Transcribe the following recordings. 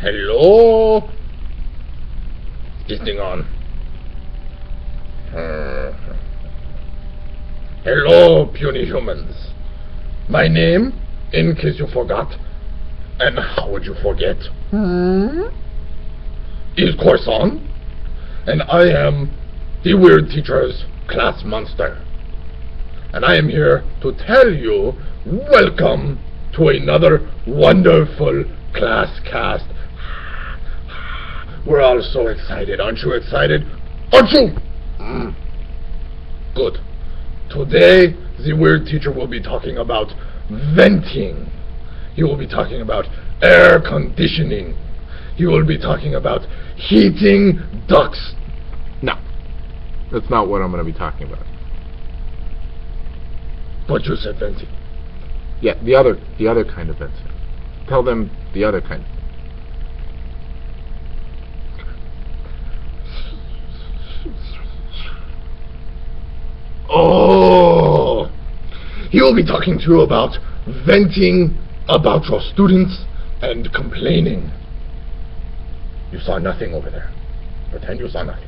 Hello? Is this thing on? Hello, puny humans. My name, in case you forgot, and how would you forget, is Corson, and I am the Weird Teacher's class monster. And I am here to tell you, welcome to another wonderful Classcast. We're all so excited. Aren't you excited? Aren't you? Good. Today, the Weird Teacher will be talking about venting. He will be talking about air conditioning. He will be talking about heating ducts. No, that's not what I'm going to be talking about. But you said venting. Yeah, the other kind of venting. Tell them the other kind. Oh! He will be talking to you about venting about your students and complaining. You saw nothing over there. Pretend you saw nothing.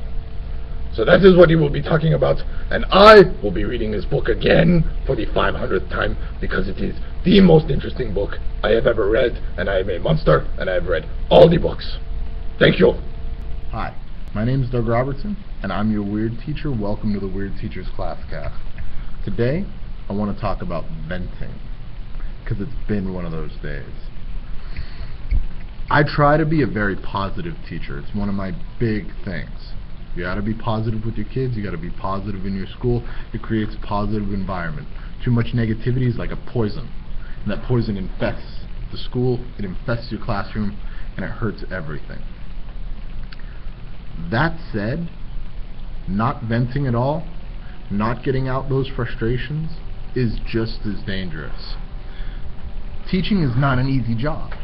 So that is what he will be talking about, and I will be reading his book again for the 500th time because it is the most interesting book I have ever read, and I am a monster, and I have read all the books. Thank you. Hi, my name is Doug Robertson, and I'm your Weird Teacher. Welcome to the Weird Teacher's Classcast. Today, I want to talk about venting, because it's been one of those days. I try to be a very positive teacher. It's one of my big things. You got to be positive with your kids. You got to be positive in your school. It creates a positive environment. Too much negativity is like a poison, and that poison infests the school, it infests your classroom, and it hurts everything. That said, not venting at all, not getting out those frustrations, is just as dangerous. Teaching is not an easy job.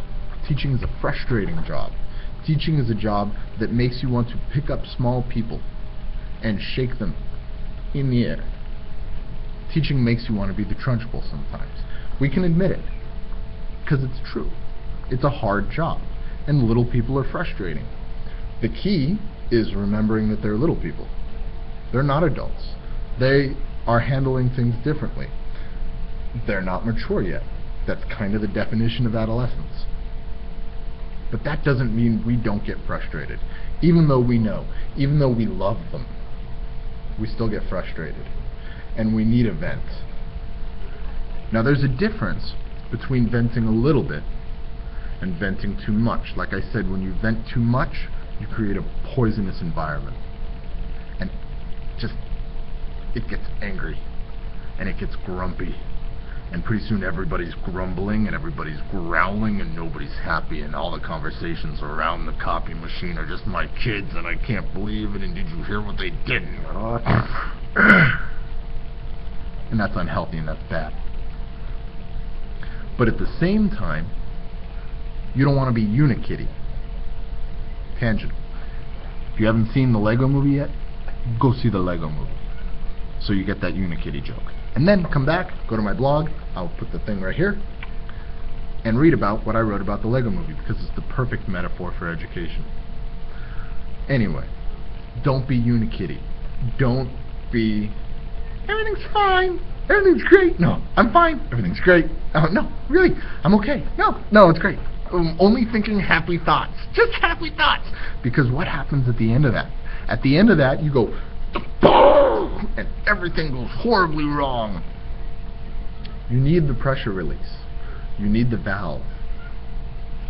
Teaching is a frustrating job. Teaching is a job that makes you want to pick up small people and shake them in the air. Teaching makes you want to be the Trunchbull sometimes. We can admit it, because it's true. It's a hard job, and little people are frustrating. The key is remembering that they're little people. They're not adults. They are handling things differently. They're not mature yet. That's kind of the definition of adolescence. But that doesn't mean we don't get frustrated. Even though we know, even though we love them, we still get frustrated. And we need a vent. Now there's a difference between venting a little bit and venting too much. Like I said, when you vent too much, you create a poisonous environment. And it gets angry. And it gets grumpy. And pretty soon everybody's grumbling and everybody's growling and nobody's happy, and all the conversations around the copy machine are just my kids and I can't believe it, and did you hear what they did? And that's unhealthy and that's bad. But at the same time, you don't want to be unikitty. Tangent. If you haven't seen the Lego movie yet, go see the Lego movie, so you get that unikitty joke. And then come back, go to my blog, I'll put the thing right here, and read about what I wrote about the Lego movie, because it's the perfect metaphor for education. Anyway, don't be unikitty. Don't be, everything's fine, everything's great. No, I'm fine, everything's great. No, really, I'm okay. No, it's great. I'm only thinking happy thoughts, just happy thoughts. Because what happens at the end of that? At the end of that, you go, and everything goes horribly wrong. You need the pressure release. You need the valve.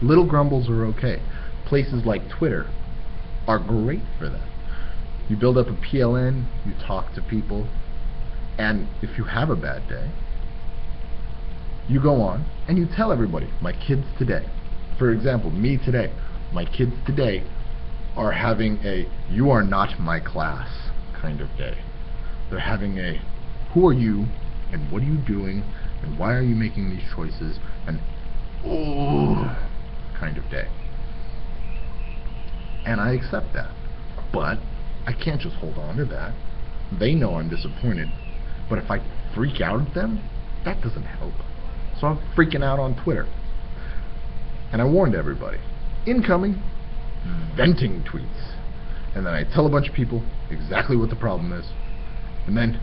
Little grumbles are okay. Places like Twitter are great for that. You build up a PLN, you talk to people, and if you have a bad day, you go on and you tell everybody, my kids today, for example, me today, my kids today are having a you are not my class kind of day. They're having a who are you and what are you doing and why are you making these choices and kind of day. And I accept that. But I can't just hold on to that. They know I'm disappointed. But if I freak out at them, that doesn't help. So I'm freaking out on Twitter. And I warned everybody. incoming venting tweets. And then I tell a bunch of people exactly what the problem is. And then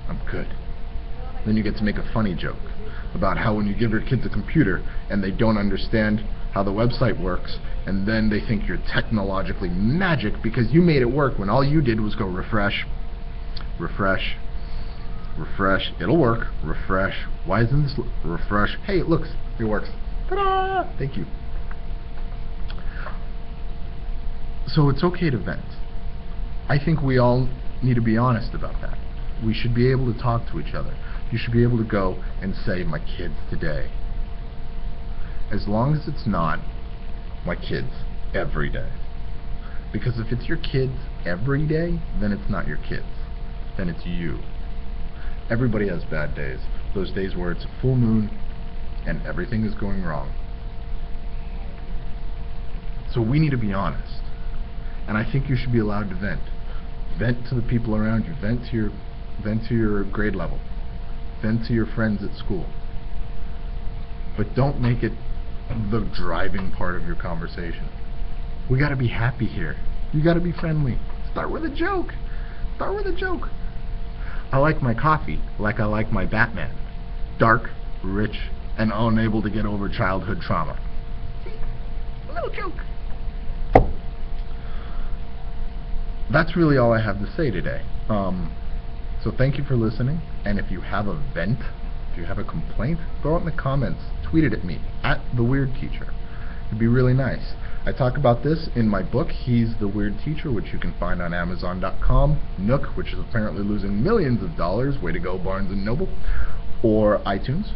I'm good. Then you get to make a funny joke about how when you give your kids a computer and they don't understand how the website works, and then they think you're technologically magic because you made it work when all you did was go refresh, refresh, refresh, it'll work, refresh, why isn't this, refresh, hey, it looks, it works, ta-da, thank you. So it's okay to vent. I think we all need to be honest about that. We should be able to talk to each other. You should be able to go and say, my kids today. As long as it's not my kids every day. Because if it's your kids every day, then it's not your kids. Then it's you. Everybody has bad days. Those days where it's a full moon and everything is going wrong. So we need to be honest. And I think you should be allowed to vent. Vent to the people around you. Vent to your grade level. Vent to your friends at school. But don't make it the driving part of your conversation. We gotta be happy here. You gotta be friendly. Start with a joke. Start with a joke. I like my coffee like I like my Batman. Dark, rich, and unable to get over childhood trauma. See? A little joke. That's really all I have to say today. So thank you for listening, and if you have a vent, if you have a complaint, throw it in the comments, tweet it at me, @TheWeirdTeacher. It'd be really nice. I talk about this in my book, He's the Weird Teacher, which you can find on Amazon.com, Nook, which is apparently losing millions of dollars, way to go Barnes & Noble, or iTunes.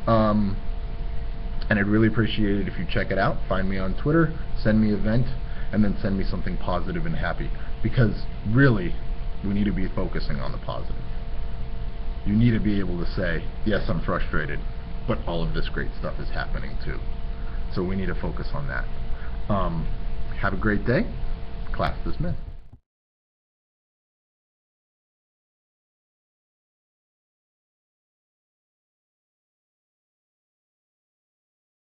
And I'd really appreciate it if you check it out. Find me on Twitter, send me a vent, and then send me something positive and happy. Because really, we need to be focusing on the positive. You need to be able to say, yes, I'm frustrated, but all of this great stuff is happening too. So we need to focus on that. Have a great day. Class dismissed.